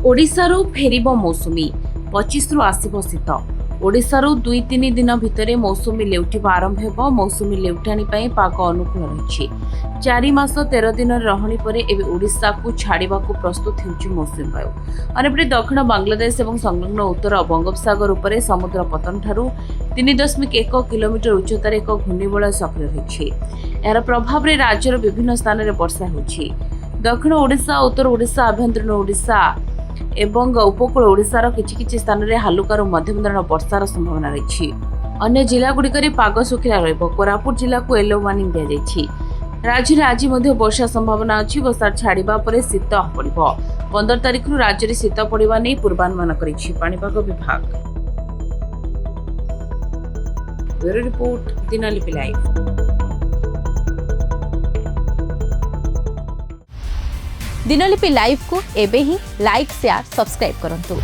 ओडिशारू फेरिब मौसुमी 25 रु आसिब शीत। ओडिशारू 2-3 दिन भितर मौसुमी लेउटिबा आरंभ हेब। मौसुमी लेउटाणी पई पाग अनुकूल रहिछि। 4 मास 13 दिन रहणी परे एबे ओडिशा को छाड़िबाकू प्रस्तुत हेउछि मौसुमी वायु। अनेपटे दक्षिण बांग्लादेश एवं संलग्न उत्तर बंगोपसागर उपरे समुद्र पतन ठारू 3.1 किलोमीटर उच्चतार एक घूर्णिबलय सक्रिय रहिछि। एहार प्रभाव रे राज्यर विभिन्न स्थान रे वर्षा होछि। दक्षिण ओडिशा, उत्तर ओडिशा, आभ्यंतरीण ओडिशा एवं उपकूल ओडिशार किछि स्थान रे हालुकारु मध्यम धरण वर्षार संभावना रही। अन्य जिला गुड़िकर पाग सुखिला रहिबो। कोरापुट जिला को येलो वार्निंग दिया जायछि। राज्य में आज मध्य वर्षा संभावना अछि। वर्षा छाड़िबा परे शीत पड़िबो। 15 तारिख रु राज्य में शीत पड़िबा नै पूर्वानुमान करिछि पाणीपाग विभाग। Bureau report, Dinalipi live. Dinalipi live को एबे ही लाइक, शेयर, सब्सक्राइब करंतु।